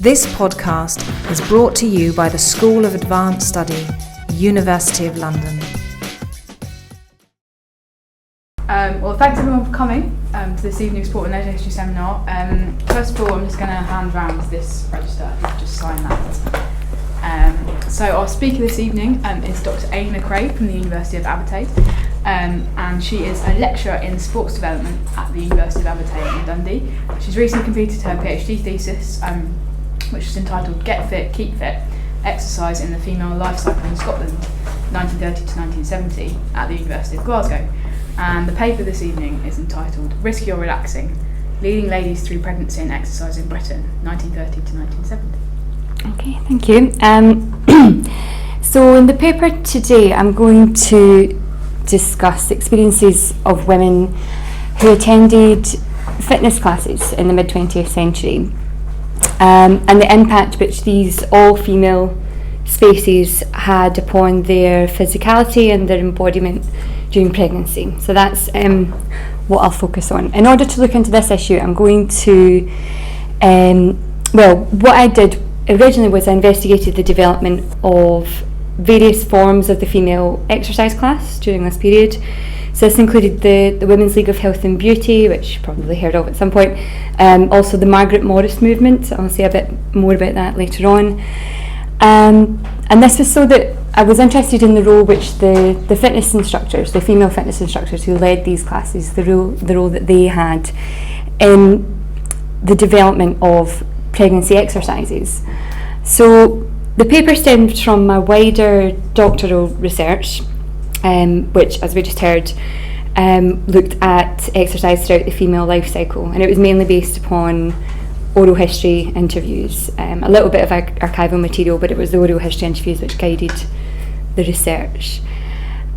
This podcast is brought to you by the School of Advanced Study, University of London. Well, thanks everyone for coming to this evening's Sport and Leisure History seminar. First of all, I'm just going to hand round this register, if you could just sign that. So our speaker this evening is Dr. Eilidh Macrae from the University of Abertay, and she is a lecturer in sports development at the University of Abertay in Dundee. She's recently completed her PhD thesis, which is entitled Get Fit, Keep Fit, Exercise in the Female Life Cycle in Scotland, 1930 to 1970 at the University of Glasgow. And the paper this evening is entitled Risky or Relaxing, Leading Ladies Through Pregnancy and Exercise in Britain, 1930 to 1970. Okay, thank you. So in the paper today I'm going to discuss experiences of women who attended fitness classes in the mid-20th century and the impact which these all-female spaces had upon their physicality and their embodiment during pregnancy. So that's what I'll focus on. In order to look into this issue, I'm going to, what I did originally was I investigated the development of various forms of the female exercise class during this period. So this included the Women's League of Health and Beauty, which you probably heard of at some point, also the Margaret Morris movement. I'll say a bit more about that later on. And this was so that I was interested in the role which the fitness instructors, the female fitness instructors who led these classes, the role that they had in the development of pregnancy exercises. So the paper stemmed from my wider doctoral research, which, as we just heard, looked at exercise throughout the female life cycle, and it was mainly based upon oral history interviews, a little bit of archival material, but it was the oral history interviews which guided the research.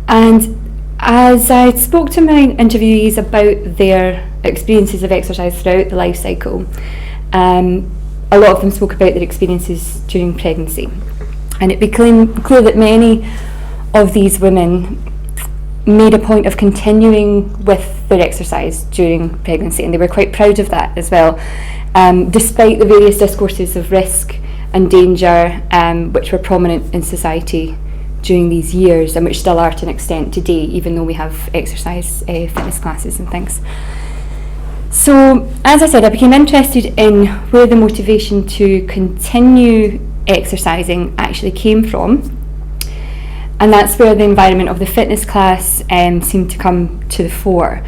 And as I spoke to my interviewees about their experiences of exercise throughout the life cycle, a lot of them spoke about their experiences during pregnancy, and it became clear that many of these women made a point of continuing with their exercise during pregnancy, and they were quite proud of that as well, despite the various discourses of risk and danger which were prominent in society during these years, and which still are to an extent today, even though we have exercise fitness classes and things. So, as I said, I became interested in where the motivation to continue exercising actually came from, and that's where the environment of the fitness class seemed to come to the fore.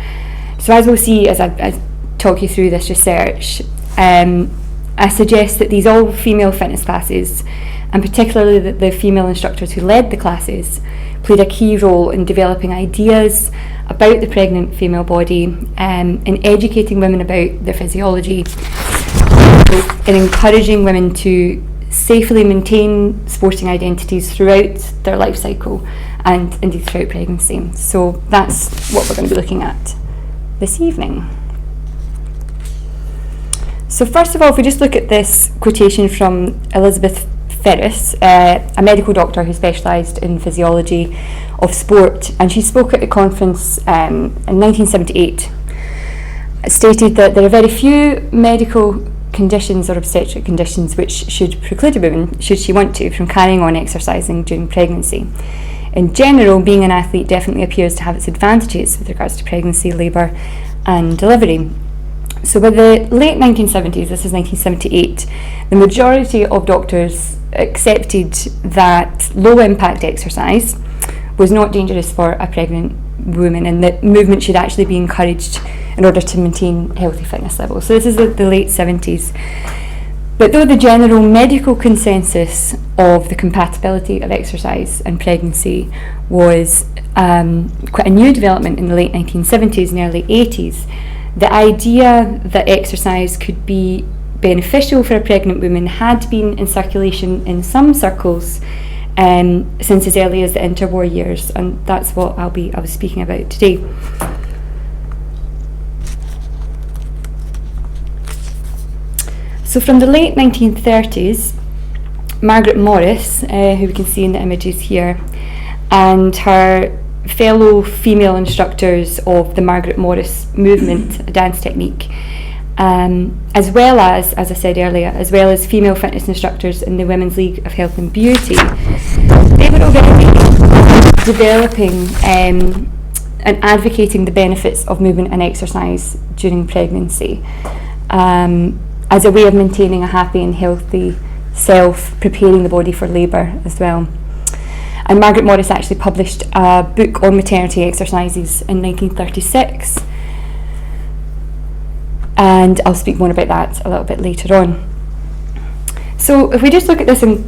So as we'll see as I talk you through this research, I suggest that these all-female fitness classes, and particularly the female instructors who led the classes, played a key role in developing ideas about the pregnant female body, in educating women about their physiology, in encouraging women to safely maintain sporting identities throughout their life cycle and indeed throughout pregnancy. So that's what we're going to be looking at this evening. So first of all, if we just look at this quotation from Elizabeth Ferris, a medical doctor who specialised in physiology of sport, and she spoke at a conference in 1978, stated that there are very few medical conditions or obstetric conditions which should preclude a woman, should she want to, from carrying on exercising during pregnancy. In general, being an athlete definitely appears to have its advantages with regards to pregnancy, labour and delivery. So by the late 1970s, this is 1978, the majority of doctors accepted that low impact exercise was not dangerous for a pregnant woman, and that movement should actually be encouraged in order to maintain healthy fitness levels. So this is the late 70s. But though the general medical consensus of the compatibility of exercise and pregnancy was quite a new development in the late 1970s and early 80s, the idea that exercise could be beneficial for a pregnant woman had been in circulation in some circles since as early as the interwar years, and that's what I was speaking about today. So from the late 1930s, Margaret Morris, who we can see in the images here, and her fellow female instructors of the Margaret Morris movement, a dance technique, as well as I said earlier, as well as female fitness instructors in the Women's League of Health and Beauty. They were already developing and advocating the benefits of movement and exercise during pregnancy as a way of maintaining a happy and healthy self, preparing the body for labour as well. And Margaret Morris actually published a book on maternity exercises in 1936, and I'll speak more about that a little bit later on. So if we just look at this in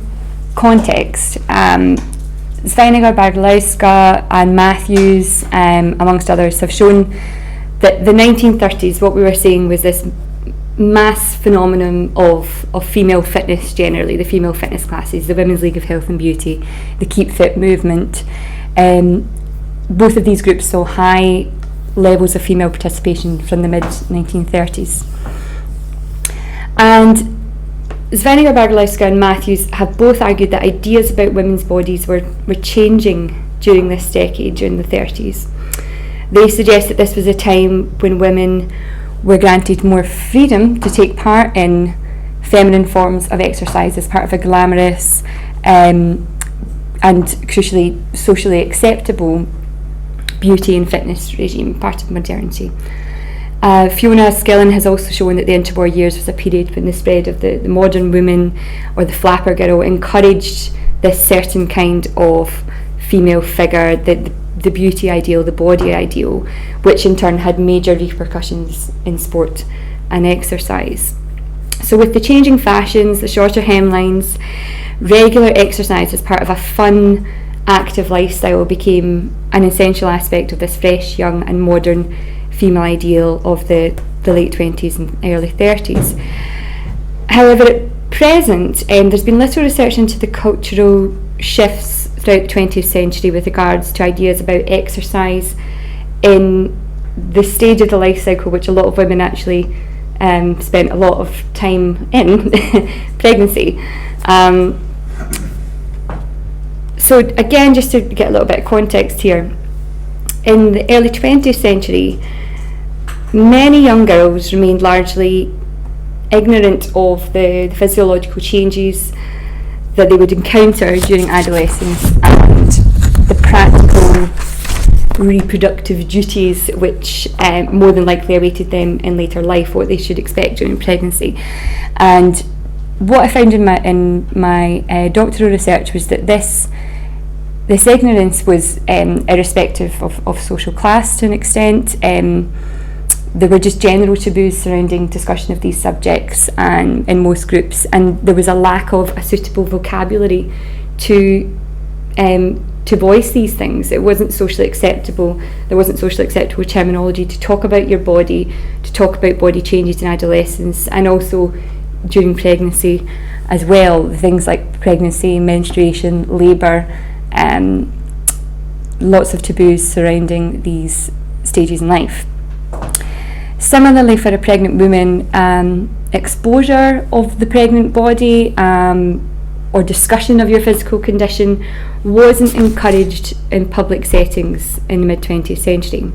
context, Sveiniger, Bardolowska and Matthews, amongst others, have shown that the 1930s, what we were seeing was this mass phenomenon of female fitness generally, the female fitness classes, the Women's League of Health and Beauty, the Keep Fit movement. Both of these groups saw high levels of female participation from the mid-1930s. And Sveiniger, Bardolowska and Matthews have both argued that ideas about women's bodies were changing during this decade, during the 30s. They suggest that this was a time when women were granted more freedom to take part in feminine forms of exercise as part of a glamorous and crucially socially acceptable beauty and fitness regime, part of modernity. Fiona Skillen has also shown that the interwar years was a period when the spread of the modern woman or the flapper girl encouraged this certain kind of female figure, the beauty ideal, the body ideal, which in turn had major repercussions in sport and exercise. So with the changing fashions, the shorter hemlines, regular exercise as part of a fun, active lifestyle became an essential aspect of this fresh, young and modern female ideal of the late 20s and early 30s. However, at present, there's been little research into the cultural shifts throughout the 20th century with regards to ideas about exercise in the stage of the life cycle which a lot of women actually spent a lot of time in, pregnancy. So again, just to get a little bit of context here, in the early 20th century, many young girls remained largely ignorant of the physiological changes that they would encounter during adolescence and the practical reproductive duties which more than likely awaited them in later life, what they should expect during pregnancy. And what I found in my doctoral research was that this ignorance was irrespective of social class to an extent. There were just general taboos surrounding discussion of these subjects and in most groups, and there was a lack of a suitable vocabulary to voice these things. It wasn't socially acceptable. There wasn't socially acceptable terminology to talk about your body, to talk about body changes in adolescence, and also during pregnancy as well. Things like pregnancy, menstruation, labour, lots of taboos surrounding these stages in life. Similarly, for a pregnant woman, exposure of the pregnant body or discussion of your physical condition wasn't encouraged in public settings in the mid-20th century.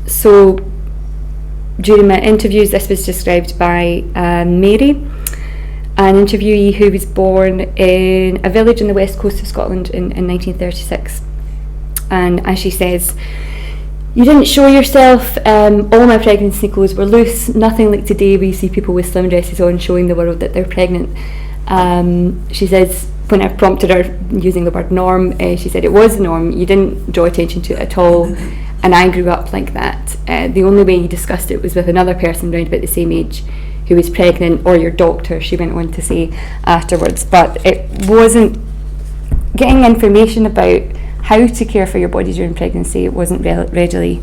So during my interviews, this was described by Mary, an interviewee who was born in a village on the west coast of Scotland in 1936. And as she says, "You didn't show yourself, all my pregnancy clothes were loose, nothing like today where you see people with slim dresses on showing the world that they're pregnant." She says, when I prompted her using the word norm, she said it was the norm, you didn't draw attention to it at all, and I grew up like that. The only way you discussed it was with another person around about the same age who was pregnant, or your doctor, she went on to say afterwards. But it wasn't getting information about how to care for your body during pregnancy, it wasn't readily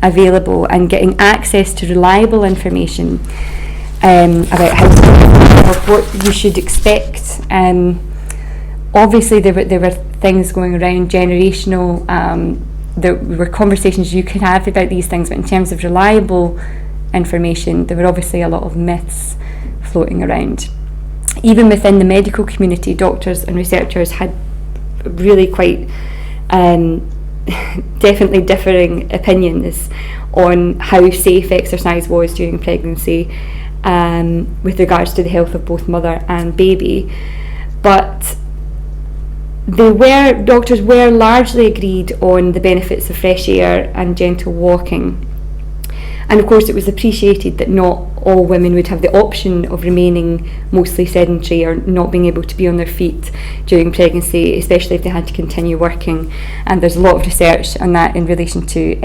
available, and getting access to reliable information about how to care, of what you should expect. Obviously there were things going around, generational, there were conversations you could have about these things, but in terms of reliable information, there were obviously a lot of myths floating around. Even within the medical community, doctors and researchers had really quite definitely differing opinions on how safe exercise was during pregnancy with regards to the health of both mother and baby. But doctors were largely agreed on the benefits of fresh air and gentle walking. And of course it was appreciated that not all women would have the option of remaining mostly sedentary or not being able to be on their feet during pregnancy, especially if they had to continue working. And there's a lot of research on that in relation to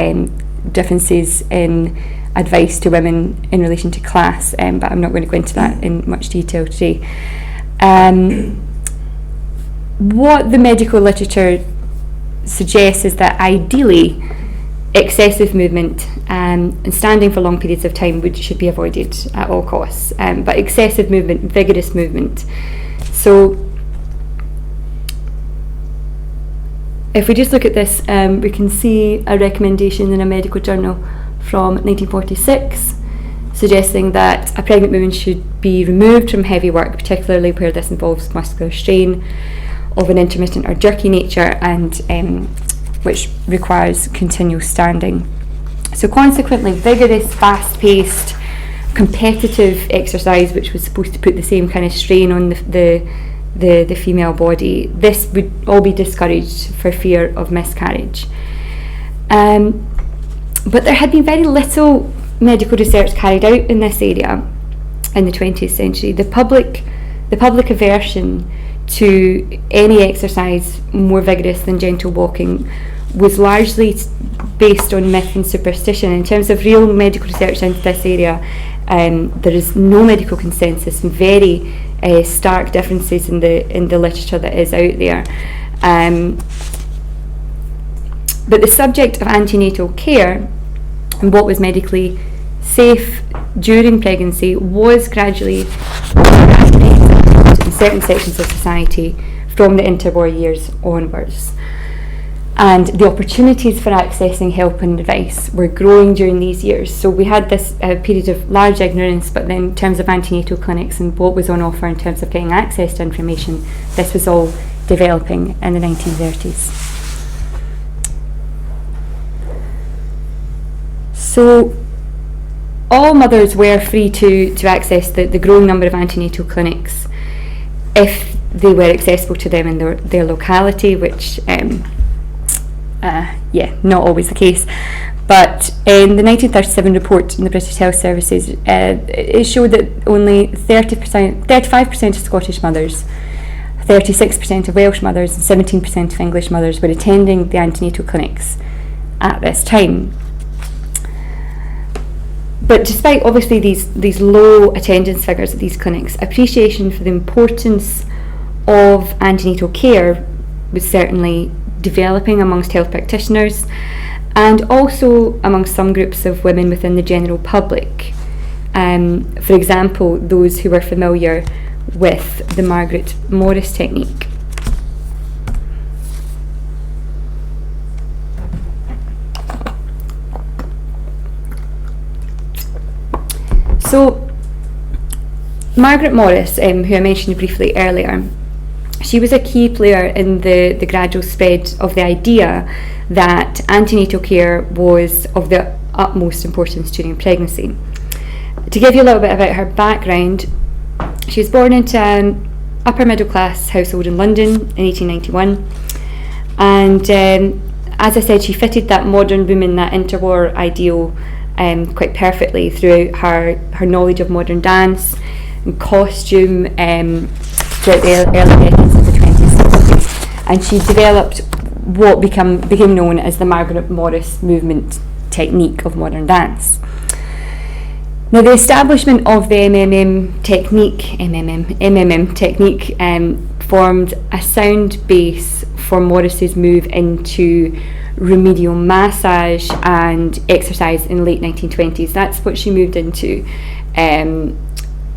differences in advice to women in relation to class, but I'm not going to go into that in much detail today. What the medical literature suggests is that ideally excessive movement and standing for long periods of time should be avoided at all costs, but excessive movement, vigorous movement. So if we just look at this, we can see a recommendation in a medical journal from 1946 suggesting that a pregnant woman should be removed from heavy work, particularly where this involves muscular strain of an intermittent or jerky nature, and which requires continual standing. So consequently, vigorous, fast-paced, competitive exercise, which was supposed to put the same kind of strain on the female body, this would all be discouraged for fear of miscarriage. But there had been very little medical research carried out in this area in the 20th century. The public aversion to any exercise more vigorous than gentle walking was largely based on myth and superstition. In terms of real medical research into this area, there is no medical consensus and very stark differences in the literature that is out there. But the subject of antenatal care and what was medically safe during pregnancy was gradually in certain sections of society from the interwar years onwards. And the opportunities for accessing help and advice were growing during these years. So we had this period of large ignorance, but then in terms of antenatal clinics and what was on offer in terms of getting access to information, this was all developing in the 1930s. So all mothers were free to access the growing number of antenatal clinics if they were accessible to them in their locality, which not always the case. But in the 1937 report in the British Health Services, it showed that only 35% of Scottish mothers, 36% of Welsh mothers and 17% of English mothers were attending the antenatal clinics at this time. But despite obviously these low attendance figures at these clinics, appreciation for the importance of antenatal care was certainly developing amongst health practitioners and also amongst some groups of women within the general public. For example, those who were familiar with the Margaret Morris technique. So Margaret Morris, who I mentioned briefly earlier, she was a key player in the gradual spread of the idea that antenatal care was of the utmost importance during pregnancy. To give you a little bit about her background, she was born into an upper middle class household in London in 1891, and as I said, she fitted that modern woman, that interwar ideal quite perfectly through her knowledge of modern dance and costume throughout the early decades of the 20th century, and she developed what became known as the Margaret Morris movement technique of modern dance. Now, the establishment of the MMM technique formed a sound base for Morris's move into remedial massage and exercise in the late 1920s. That's what she moved into.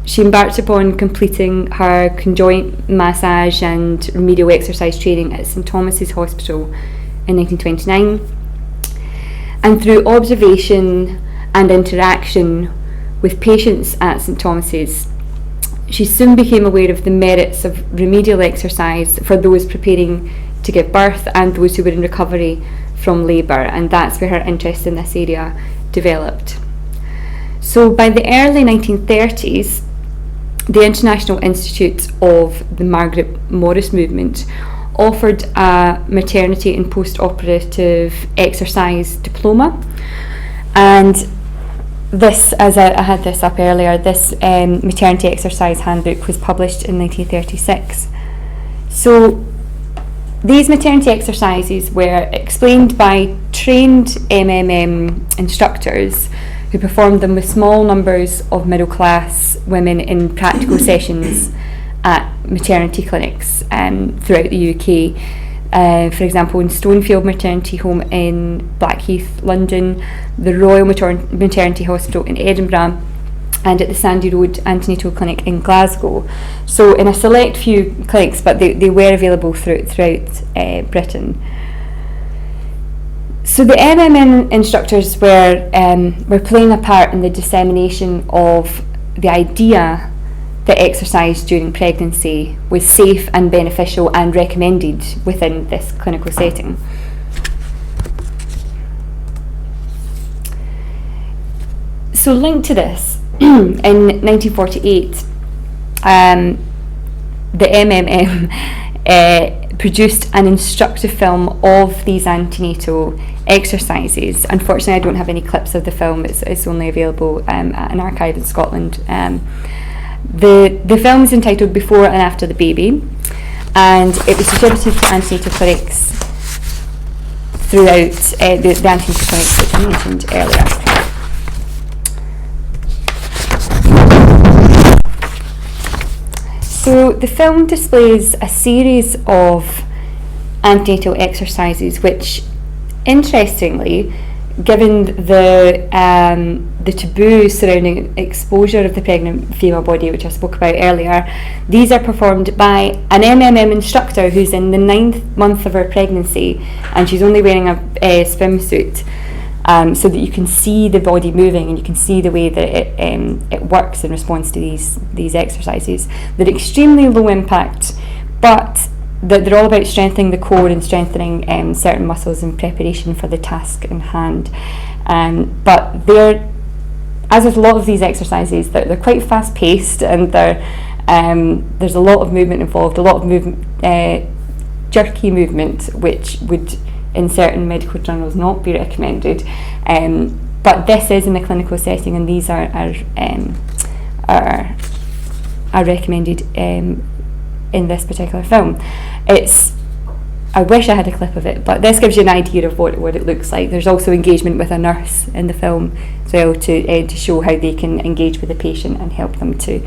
She embarked upon completing her conjoint massage and remedial exercise training at St Thomas's Hospital in 1929. And through observation and interaction with patients at St Thomas's, she soon became aware of the merits of remedial exercise for those preparing to give birth and those who were in recovery from labour, and that's where her interest in this area developed. So by the early 1930s, the International Institute of the Margaret Morris Movement offered a maternity and post-operative exercise diploma, and this, as I had this up earlier, this maternity exercise handbook was published in 1936. So these maternity exercises were explained by trained MMM instructors who performed them with small numbers of middle class women in practical sessions at maternity clinics throughout the UK. For example, in Stonefield Maternity Home in Blackheath, London, the Royal Maternity Hospital in Edinburgh, and at the Sandy Road Antenatal Clinic in Glasgow. So in a select few clinics, but they were available throughout Britain. So the MMM instructors were playing a part in the dissemination of the idea that exercise during pregnancy was safe and beneficial and recommended within this clinical setting. So linked to this, in 1948, the MMM produced an instructive film of these antenatal exercises. Unfortunately, I don't have any clips of the film. It's only available at an archive in Scotland. The film is entitled Before and After the Baby, and it was distributed to antenatal clinics throughout the antenatal clinics which I mentioned earlier. So the film displays a series of antenatal exercises which, interestingly, given the taboo surrounding exposure of the pregnant female body, which I spoke about earlier, these are performed by an MMM instructor who's in the 9th month of her pregnancy, and she's only wearing a swimsuit, so that you can see the body moving and you can see the way that it works in response to these exercises. They're extremely low impact, but they're all about strengthening the core and strengthening certain muscles in preparation for the task in hand. But they're, as with a lot of these exercises, they're quite fast paced, and there's a lot of movement involved, a lot of jerky movement, which would in certain medical journals not be recommended. But this is in the clinical setting, and these are recommended in this particular film. I wish I had a clip of it, but this gives you an idea of what it looks like. There's also engagement with a nurse in the film as well to show how they can engage with the patient and help them to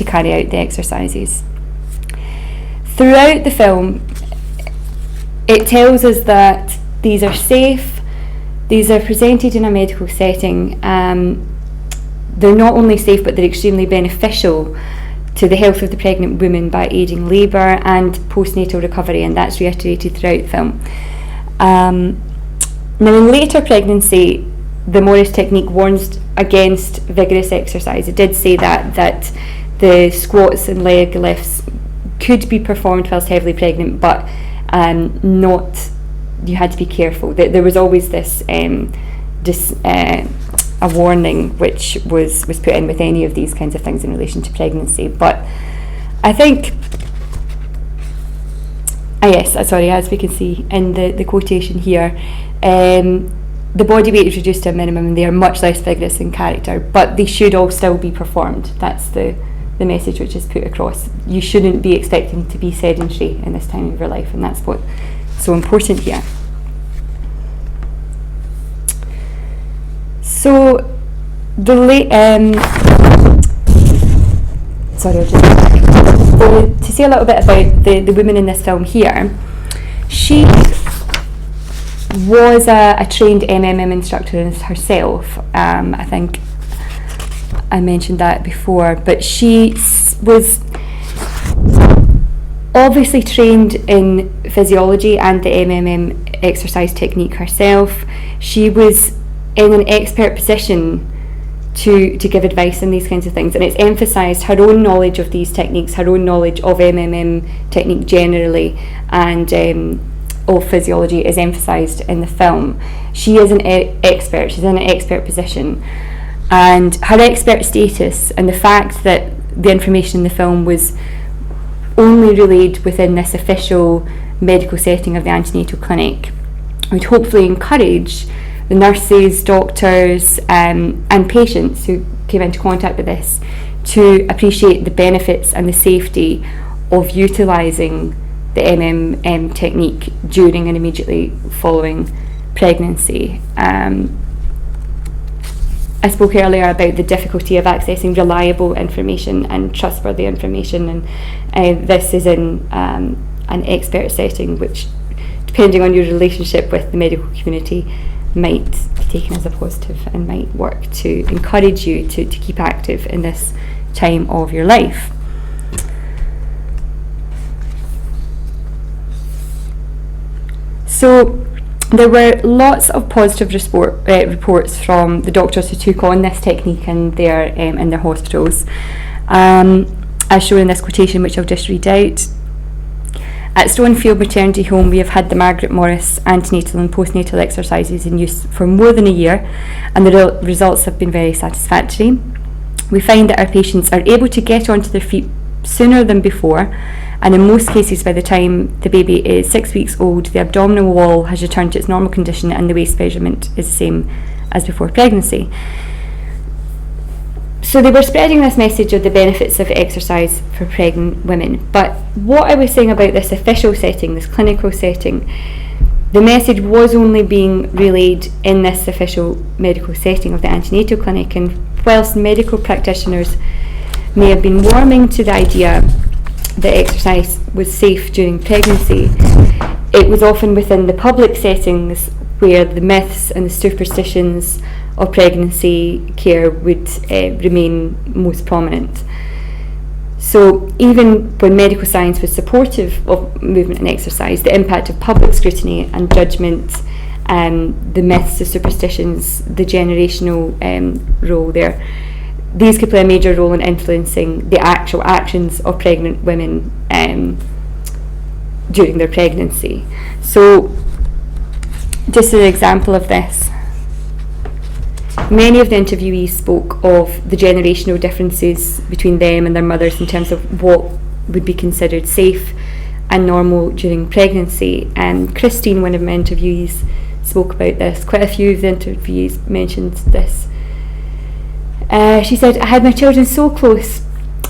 carry out the exercises. Throughout the film, it tells us that these are safe, these are presented in a medical setting. They're not only safe, but they're extremely beneficial to the health of the pregnant woman by aiding labour and postnatal recovery, and that's reiterated throughout the film. Now, in later pregnancy, the Morris technique warns against vigorous exercise. It did say that the squats and leg lifts could be performed whilst heavily pregnant, but you had to be careful. There was always this a warning which was put in with any of these kinds of things in relation to pregnancy. But I think, as we can see in the quotation here, the body weight is reduced to a minimum and they are much less vigorous in character, but they should all still be performed. That's the message which is put across. You shouldn't be expecting to be sedentary in this time of your life, and that's what's so important here. So to say a little bit about the woman in this film here, she was a trained MMM instructor herself. I think I mentioned that before, but she was obviously trained in physiology and the MMM exercise technique herself. She was in an expert position to give advice on these kinds of things, and it's emphasised her own knowledge of these techniques, her own knowledge of MMM technique generally, and of physiology is emphasised in the film. She is an expert, she's in an expert position, and her expert status and the fact that the information in the film was only relayed within this official medical setting of the antenatal clinic would hopefully encourage the nurses, doctors and patients who came into contact with this to appreciate the benefits and the safety of utilising the MMM technique during and immediately following pregnancy. I spoke earlier about the difficulty of accessing reliable information and trustworthy information, and this is in an expert setting, which, depending on your relationship with the medical community, might be taken as a positive and might work to encourage you to keep active in this time of your life. So there were lots of positive reports from the doctors who took on this technique in their hospitals, as shown in this quotation, which I'll just read out. At Stonefield Maternity Home, we have had the Margaret Morris antenatal and postnatal exercises in use for more than a year, and the results have been very satisfactory. We find that our patients are able to get onto their feet sooner than before, and in most cases by the time the baby is 6 weeks old, the abdominal wall has returned to its normal condition and the waist measurement is the same as before pregnancy. So they were spreading this message of the benefits of exercise for pregnant women. But what I was saying about this official setting, this clinical setting, the message was only being relayed in this official medical setting of the antenatal clinic, and whilst medical practitioners may have been warming to the idea that exercise was safe during pregnancy, it was often within the public settings where the myths and the superstitions of pregnancy care would remain most prominent. So even when medical science was supportive of movement and exercise, the impact of public scrutiny and judgment, the myths, the superstitions, the generational role there, these could play a major role in influencing the actual actions of pregnant women during their pregnancy. So just an example of this, many of the interviewees spoke of the generational differences between them and their mothers in terms of what would be considered safe and normal during pregnancy. And Christine, one of my interviewees, spoke about this. Quite a few of the interviewees mentioned this. She said, I had my children so close.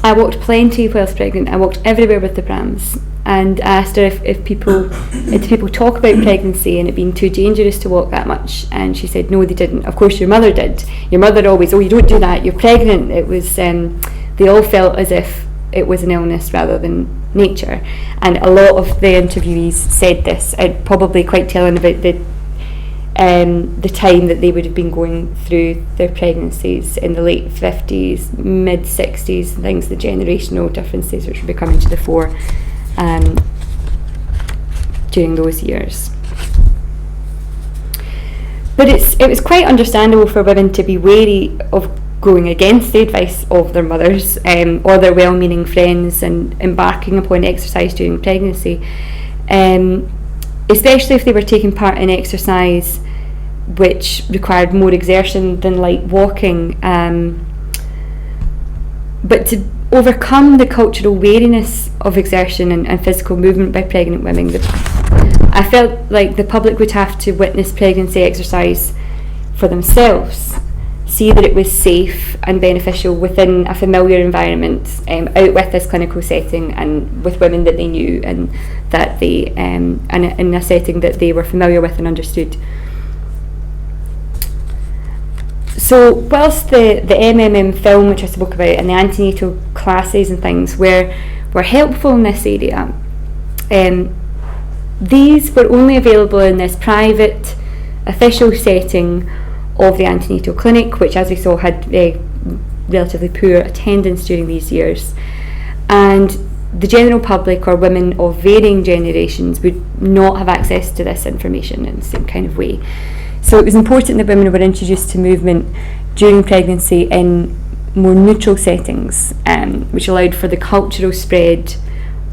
I walked plenty whilst pregnant. I walked everywhere with the prams. And I asked her if people talk about pregnancy and it being too dangerous to walk that much. And she said, no, they didn't. Of course, your mother did. Your mother always, oh, you don't do that. You're pregnant. It was, they all felt as if it was an illness rather than nature. And a lot of the interviewees said this, probably quite telling about the time that they would have been going through their pregnancies in the late 50s, mid 60s, things, the generational differences which would be coming to the fore during those years. But it was quite understandable for women to be wary of going against the advice of their mothers or their well-meaning friends and embarking upon exercise during pregnancy, especially if they were taking part in exercise which required more exertion than light walking. But to overcome the cultural wariness of exertion and physical movement by pregnant women, I felt like the public would have to witness pregnancy exercise for themselves, see that it was safe and beneficial within a familiar environment, out with this clinical setting and with women that they knew and that they and in a setting that they were familiar with and understood. So whilst the MMM film, which I spoke about, and the antenatal classes and things were helpful in this area, these were only available in this private official setting of the antenatal clinic, which, as we saw, had relatively poor attendance during these years, and the general public or women of varying generations would not have access to this information in the same kind of way. So it was important that women were introduced to movement during pregnancy in more neutral settings, which allowed for the cultural spread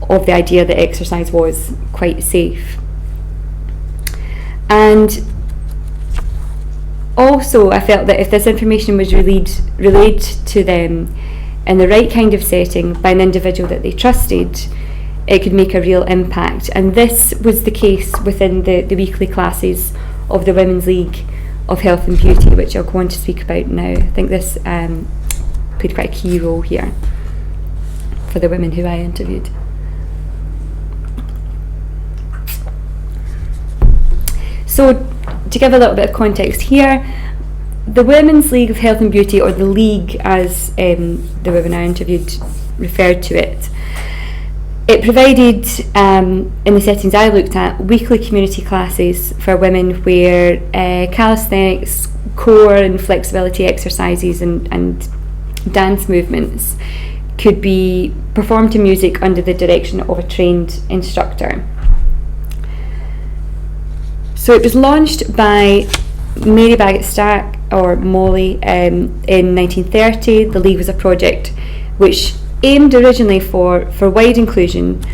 of the idea that exercise was quite safe. And also I felt that if this information was relayed to them in the right kind of setting by an individual that they trusted, it could make a real impact. And this was the case within the weekly classes of the Women's League of Health and Beauty, which I'll go on to speak about now. I think this played quite a key role here for the women who I interviewed. So, to give a little bit of context here, the Women's League of Health and Beauty, or the League as the women I interviewed referred to it, it provided, in the settings I looked at, weekly community classes for women where calisthenics, core and flexibility exercises and dance movements could be performed to music under the direction of a trained instructor. So it was launched by Mary Bagot-Stack, or Molly, in 1930. The League was a project which aimed originally for wide inclusion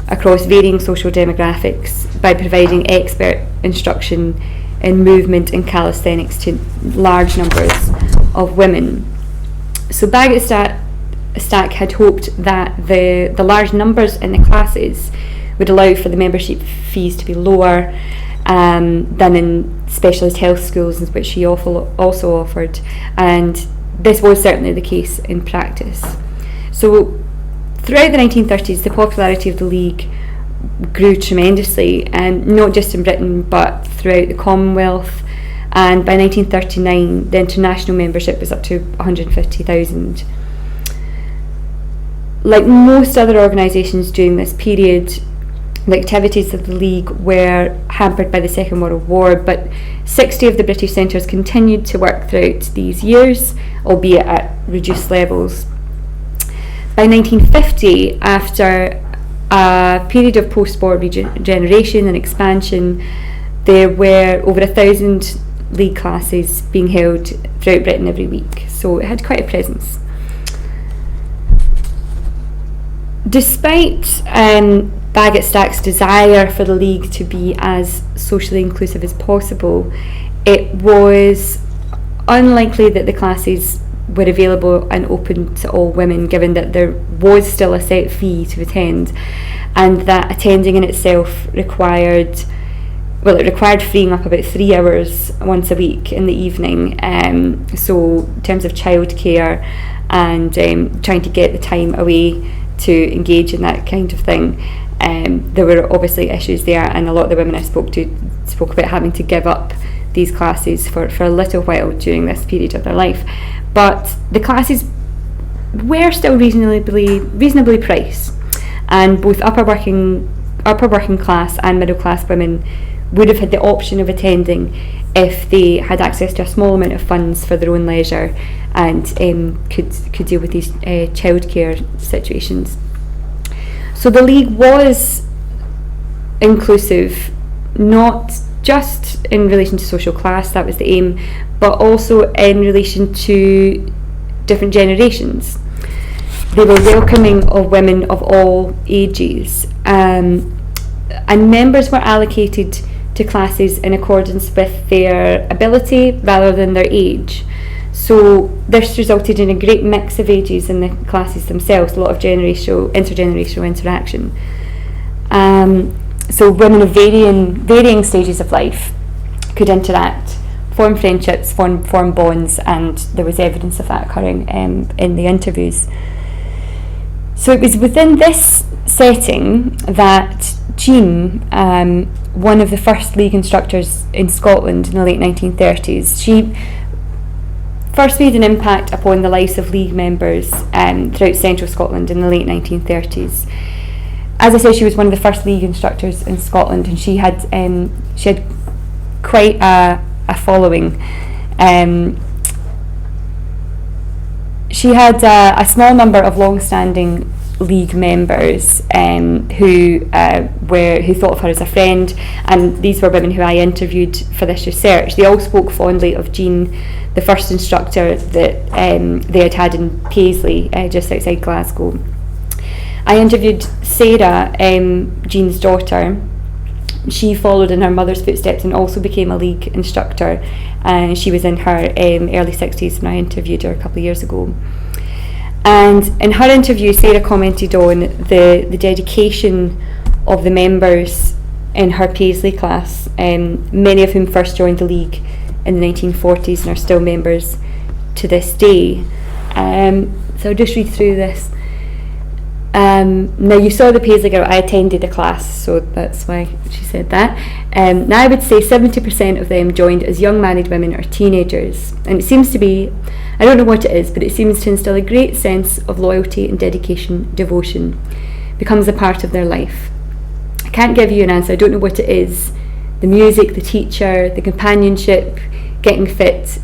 across varying social demographics by providing expert instruction in movement and calisthenics to large numbers of women. So Bagot-Stack had hoped that the large numbers in the classes would allow for the membership fees to be lower than in specialist health schools, which she also offered, and this was certainly the case in practice. So throughout the 1930s, the popularity of the League grew tremendously, and not just in Britain but throughout the Commonwealth, and by 1939 the international membership was up to 150,000. Like most other organisations during this period, the activities of the League were hampered by the Second World War, but 60 of the British centres continued to work throughout these years, albeit at reduced levels. By 1950, after a period of post-war regeneration and expansion, there were over 1,000 League classes being held throughout Britain every week, so it had quite a presence. Despite Bagot-Stack's desire for the League to be as socially inclusive as possible, it was unlikely that the classes were available and open to all women, given that there was still a set fee to attend, and that attending in itself required freeing up about 3 hours once a week in the evening. So in terms of childcare and trying to get the time away to engage in that kind of thing, there were obviously issues there, and a lot of the women I spoke to spoke about having to give up these classes for a little while during this period of their life. But the classes were still reasonably priced, and both upper working class and middle class women would have had the option of attending if they had access to a small amount of funds for their own leisure and could deal with these childcare situations. So the League was inclusive, not just in relation to social class, that was the aim, but also in relation to different generations. They were welcoming of women of all ages, and members were allocated to classes in accordance with their ability rather than their age. So this resulted in a great mix of ages in the classes themselves, a lot of intergenerational interaction. So women of varying stages of life could interact, form friendships, form bonds, and there was evidence of that occurring in the interviews. So it was within this setting that Jean, one of the first League instructors in Scotland in the late 1930s, she first made an impact upon the lives of League members throughout central Scotland in the late 1930s. As I said, she was one of the first League instructors in Scotland, and she had quite a following. She had a small number of long-standing League members who thought of her as a friend, and these were women who I interviewed for this research. They all spoke fondly of Jean, the first instructor that they had in Paisley, just outside Glasgow. I interviewed Sarah, Jean's daughter, she followed in her mother's footsteps and also became a league instructor, and she was in her early 60s when I interviewed her a couple of years ago. And in her interview, Sarah commented on the dedication of the members in her Paisley class, many of whom first joined the league in the 1940s and are still members to this day. So I'll just read through this. Now, you saw the Paisley girl. I attended the class, so that's why she said that. Now, I would say 70% of them joined as young married women or teenagers, and it seems to be, I don't know what it is, but it seems to instill a great sense of loyalty and dedication, devotion, becomes a part of their life. I can't give you an answer. I don't know what it is. The music, the teacher, the companionship, getting fit.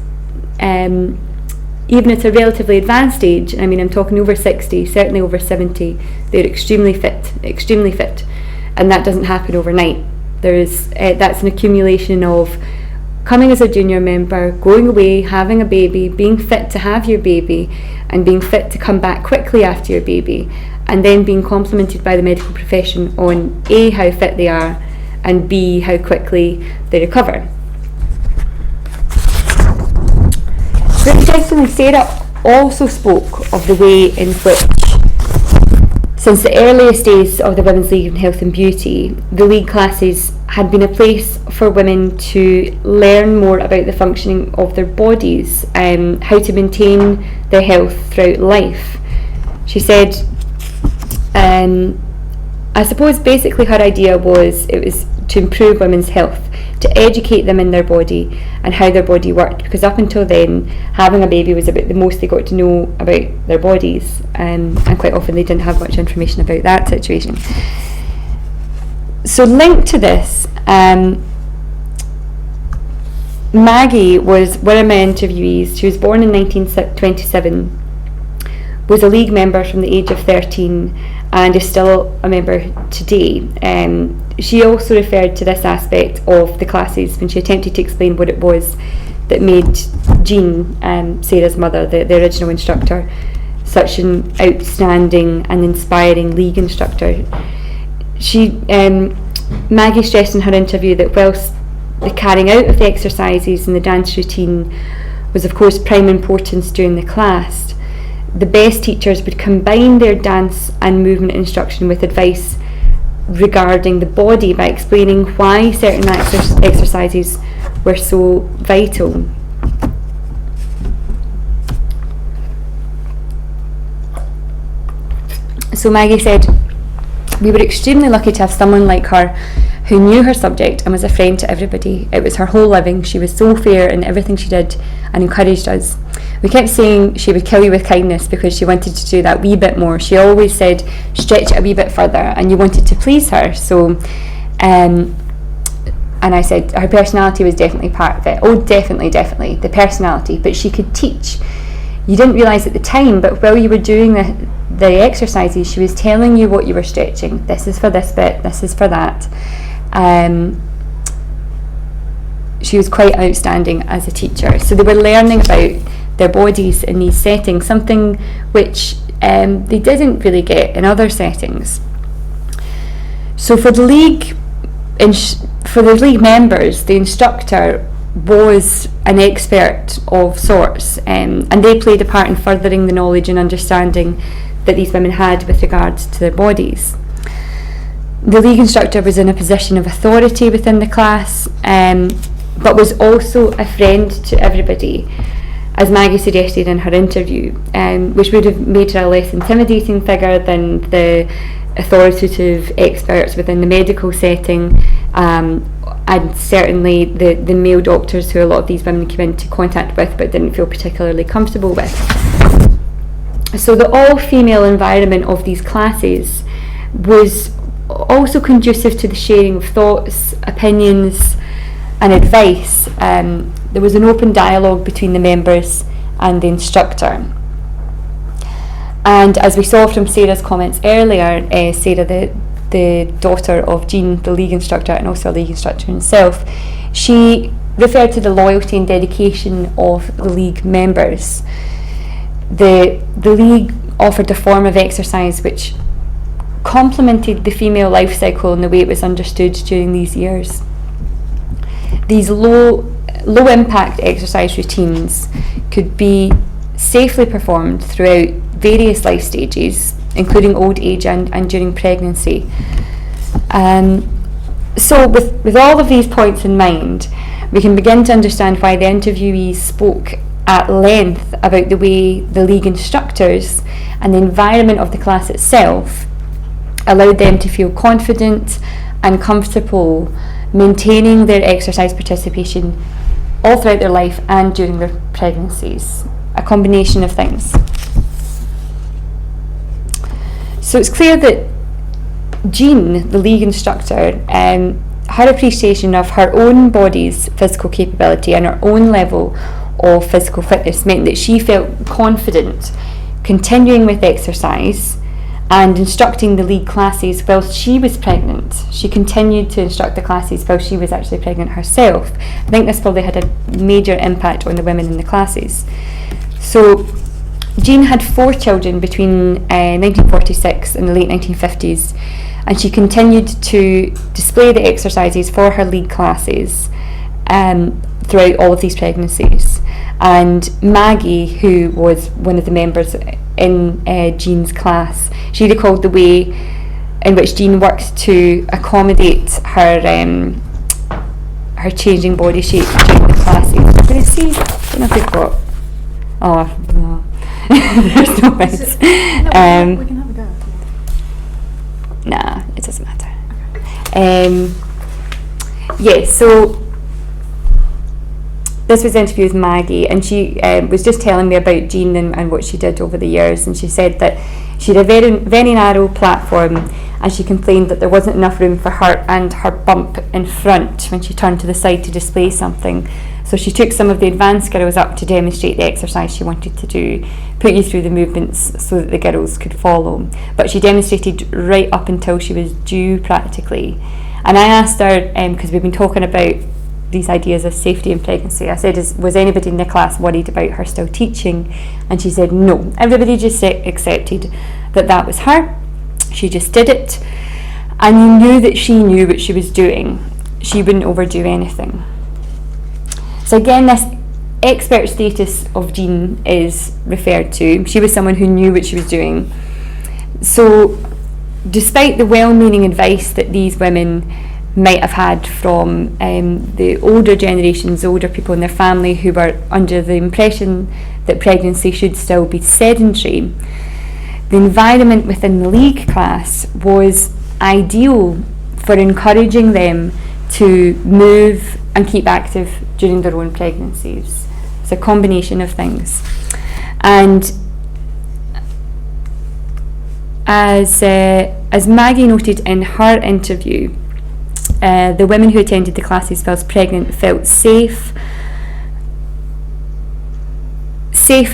Even at a relatively advanced age, I mean, I'm talking over 60, certainly over 70, they're extremely fit, and that doesn't happen overnight. That's an accumulation of coming as a junior member, going away, having a baby, being fit to have your baby, and being fit to come back quickly after your baby, and then being complimented by the medical profession on A, how fit they are, and B, how quickly they recover. But interestingly, Sarah also spoke of the way in which, since the earliest days of the Women's League in Health and Beauty, the league classes had been a place for women to learn more about the functioning of their bodies, how to maintain their health throughout life. She said, I suppose basically her idea was it was to improve women's health, to educate them in their body and how their body worked, because up until then having a baby was about the most they got to know about their bodies, and quite often they didn't have much information about that situation. So linked to this, Maggie was one of my interviewees. She was born in 1927, was a league member from the age of 13 and is still a member today. She also referred to this aspect of the classes when she attempted to explain what it was that made Jean, Sarah's mother, the original instructor, such an outstanding and inspiring league instructor. Maggie stressed in her interview that whilst the carrying out of the exercises and the dance routine was of course prime importance during the class, the best teachers would combine their dance and movement instruction with advice regarding the body by explaining why certain exercises were so vital. So Maggie said, "We were extremely lucky to have someone like her who knew her subject and was a friend to everybody. It was her whole living. She was so fair in everything she did and encouraged us. We kept saying she would kill you with kindness because she wanted to do that wee bit more. She always said, stretch it a wee bit further, and you wanted to please her." So, and I said, her personality was definitely part of it. Oh, definitely, the personality. But she could teach. You didn't realise at the time, but while you were doing the exercises, she was telling you what you were stretching. This is for this bit, this is for that. She was quite outstanding as a teacher. So they were learning about their bodies in these settings, something which they didn't really get in other settings. So for the league members, the instructor was an expert of sorts, and they played a part in furthering the knowledge and understanding that these women had with regards to their bodies. The league instructor was in a position of authority within the class, but was also a friend to everybody, as Maggie suggested in her interview, which would have made her a less intimidating figure than the authoritative experts within the medical setting, and certainly the male doctors who a lot of these women came into contact with but didn't feel particularly comfortable with. So the all-female environment of these classes was also conducive to the sharing of thoughts, opinions and advice. There was an open dialogue between the members and the instructor. And as we saw from Sarah's comments earlier, Sarah, the daughter of Jean, the league instructor, and also a league instructor himself, she referred to the loyalty and dedication of the league members. The league offered a form of exercise which complemented the female life cycle in the way it was understood during these years. These low impact exercise routines could be safely performed throughout various life stages, including old age and during pregnancy. So with all of these points in mind, we can begin to understand why the interviewees spoke at length about the way the league instructors and the environment of the class itself allowed them to feel confident and comfortable maintaining their exercise participation all throughout their life and during their pregnancies. A combination of things. So it's clear that Jean, the league instructor, her appreciation of her own body's physical capability and her own level of physical fitness meant that she felt confident continuing with exercise and instructing the league classes whilst she was pregnant. She continued to instruct the classes while she was actually pregnant herself. I think this probably had a major impact on the women in the classes. So Jean had 4 children between 1946 and the late 1950s, and she continued to display the exercises for her league classes throughout all of these pregnancies. And Maggie, who was one of the members in Jean's class, she recalled the way in which Jean worked to accommodate her changing body shape during the classes. Can you see? I don't know if we've got. Oh no, there's no way. We can have a go. Nah, it doesn't matter. Okay. So this was an interview with Maggie, and she was just telling me about Jean and what she did over the years, and she said that she had a very, very narrow platform, and she complained that there wasn't enough room for her and her bump in front when she turned to the side to display something. So she took some of the advanced girls up to demonstrate the exercise she wanted to do, put you through the movements so that the girls could follow. But she demonstrated right up until she was due practically. And I asked her, because we've been talking about these ideas of safety in pregnancy, I said, was anybody in the class worried about her still teaching? And she said no. Everybody just accepted that was her. She just did it. And you knew that she knew what she was doing. She wouldn't overdo anything. So again, this expert status of Jean is referred to. She was someone who knew what she was doing. So despite the well-meaning advice that these women might have had from the older generations, older people in their family who were under the impression that pregnancy should still be sedentary, the environment within the league class was ideal for encouraging them to move and keep active during their own pregnancies. It's a combination of things. And as Maggie noted in her interview, the women who attended the classes whilst pregnant felt safe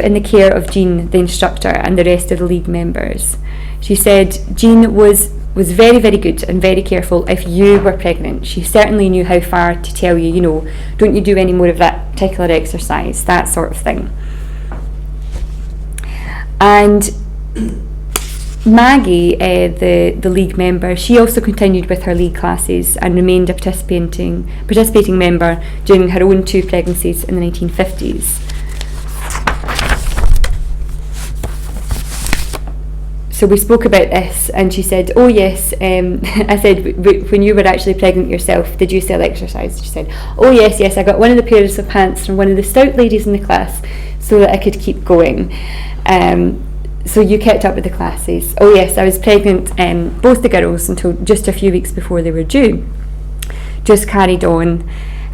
in the care of Jean, the instructor, and the rest of the league members. She said Jean was very, very good and very careful if you were pregnant. She certainly knew how far to tell you, don't you do any more of that particular exercise, that sort of thing. And Maggie, the league member, she also continued with her league classes and remained a participating member during her own 2 pregnancies in the 1950s. So we spoke about this, and she said, oh yes, I said, when you were actually pregnant yourself, did you still exercise? She said, oh yes, I got one of the pairs of pants from one of the stout ladies in the class so that I could keep going. So you kept up with the classes. Oh yes, I was pregnant, both the girls, until just a few weeks before they were due. Just carried on.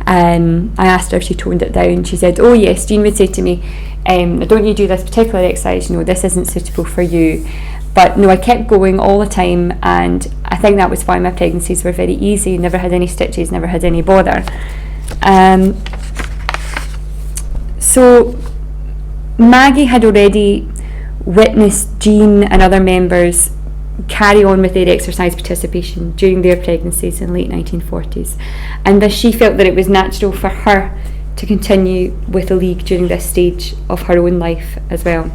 I asked her if she toned it down. She said, oh yes, Jean would say to me, don't you do this particular exercise, this isn't suitable for you. But no, I kept going all the time, and I think that was why my pregnancies were very easy, never had any stitches, never had any bother. So Maggie had already witnessed Jean and other members carry on with their exercise participation during their pregnancies in the late 1940s, and thus she felt that it was natural for her to continue with the league during this stage of her own life as well.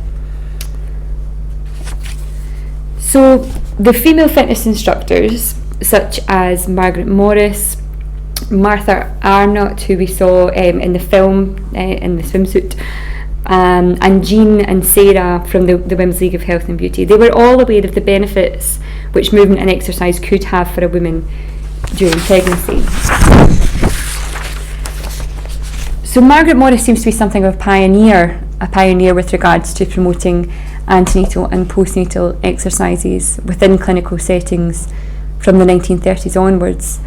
So the female fitness instructors, such as Margaret Morris, Martha Arnott, who we saw in the film in the swimsuit, and Jean and Sarah from the Women's League of Health and Beauty, they were all aware of the benefits which movement and exercise could have for a woman during pregnancy. So Margaret Morris seems to be something of a pioneer with regards to promoting antenatal and postnatal exercises within clinical settings from the 1930s onwards.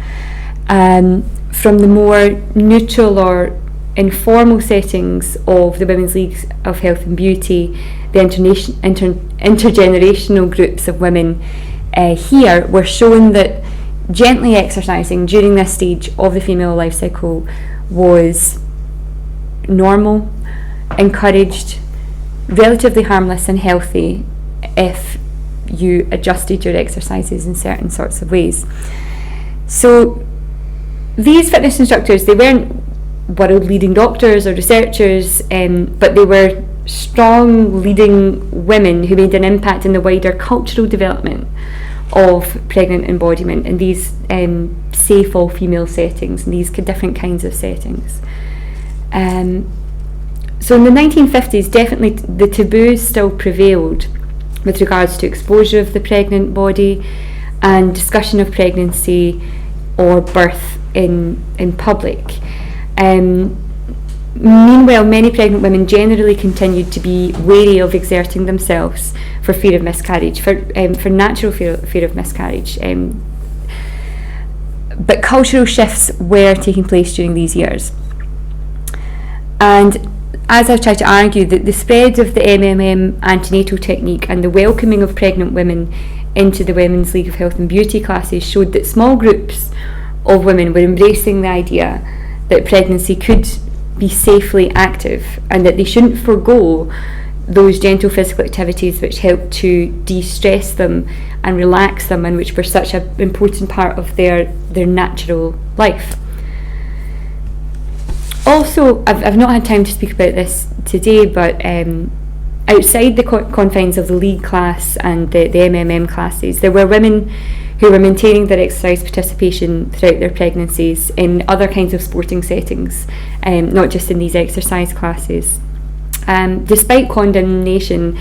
From the more neutral or informal settings of the Women's League of Health and Beauty, the intergenerational groups of women here were shown that gently exercising during this stage of the female life cycle was normal, encouraged, relatively harmless and healthy if you adjusted your exercises in certain sorts of ways. So these fitness instructors, they weren't world leading doctors or researchers, but they were strong leading women who made an impact in the wider cultural development of pregnant embodiment in these safe all female settings, in these different kinds of settings. So in the 1950s, definitely the taboos still prevailed with regards to exposure of the pregnant body and discussion of pregnancy or birth in public. Meanwhile, many pregnant women generally continued to be wary of exerting themselves for fear of miscarriage, for natural fear of miscarriage. But cultural shifts were taking place during these years. And as I've tried to argue, that the spread of the MMM antenatal technique and the welcoming of pregnant women into the Women's League of Health and Beauty classes showed that small groups of women were embracing the idea that pregnancy could be safely active and that they shouldn't forego those gentle physical activities which help to de-stress them and relax them and which were such an important part of their natural life. Also, I've not had time to speak about this today, but outside the confines of the league class and the MMM classes, there were women who were maintaining their exercise participation throughout their pregnancies in other kinds of sporting settings, not just in these exercise classes. Despite condemnation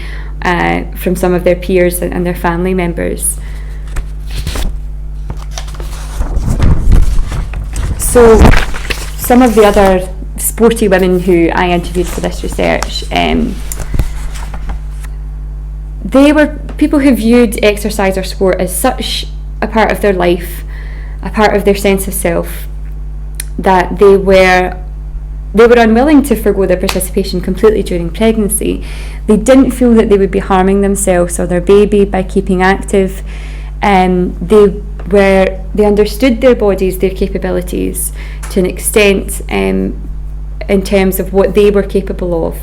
from some of their peers and their family members. So some of the other sporty women who I interviewed for this research, they were people who viewed exercise or sport as such a part of their life, a part of their sense of self, that they were unwilling to forgo their participation completely during pregnancy. They didn't feel that they would be harming themselves or their baby by keeping active. They understood their bodies, their capabilities to an extent in terms of what they were capable of,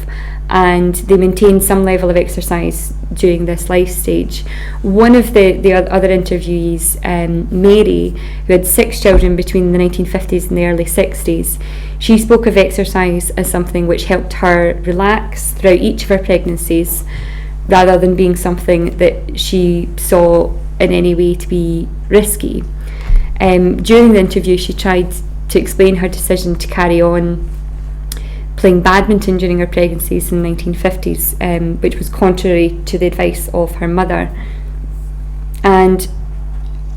and they maintained some level of exercise during this life stage. One of the other interviewees, Mary, who had 6 children between the 1950s and the early 60s, she spoke of exercise as something which helped her relax throughout each of her pregnancies, rather than being something that she saw in any way to be risky. During the interview, she tried to explain her decision to carry on playing badminton during her pregnancies in the 1950s, which was contrary to the advice of her mother. And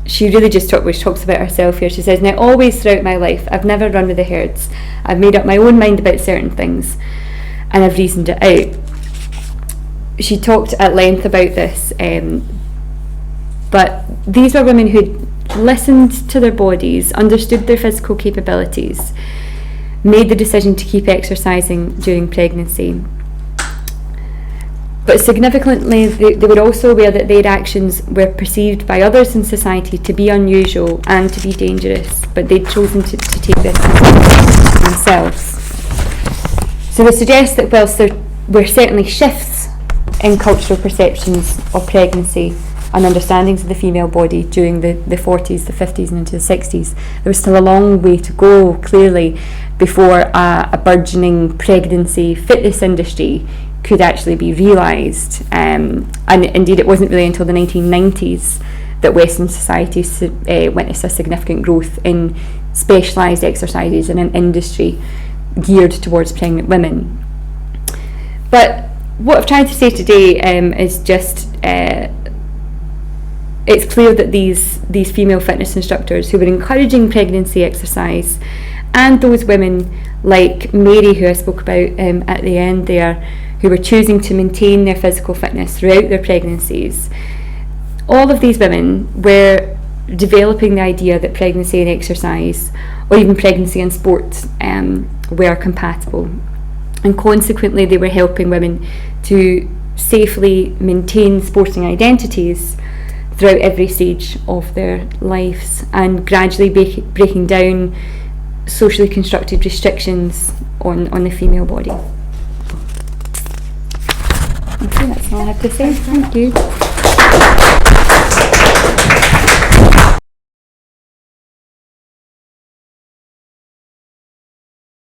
she really just talks about herself here. She says, "Now, always throughout my life, I've never run with the herds. I've made up my own mind about certain things, and I've reasoned it out." She talked at length about this, but these were women who listened to their bodies, understood their physical capabilities, made the decision to keep exercising during pregnancy. But significantly, they were also aware that their actions were perceived by others in society to be unusual and to be dangerous, but they'd chosen to take this themselves. So they suggest that whilst there were certainly shifts in cultural perceptions of pregnancy and understandings of the female body during the 40s, the 50s and into the 60s, there was still a long way to go, clearly, before a burgeoning pregnancy fitness industry could actually be realised. And indeed, it wasn't really until the 1990s that Western society witnessed a significant growth in specialised exercises in an industry geared towards pregnant women. But what I've tried to say today is just it's clear that these female fitness instructors who were encouraging pregnancy exercise, and those women like Mary, who I spoke about at the end there, who were choosing to maintain their physical fitness throughout their pregnancies, all of these women were developing the idea that pregnancy and exercise, or even pregnancy and sport, were compatible. And consequently, they were helping women to safely maintain sporting identities throughout every stage of their lives, and gradually breaking down socially constructed restrictions on the female body. Okay, that's all I have to say. Thank you.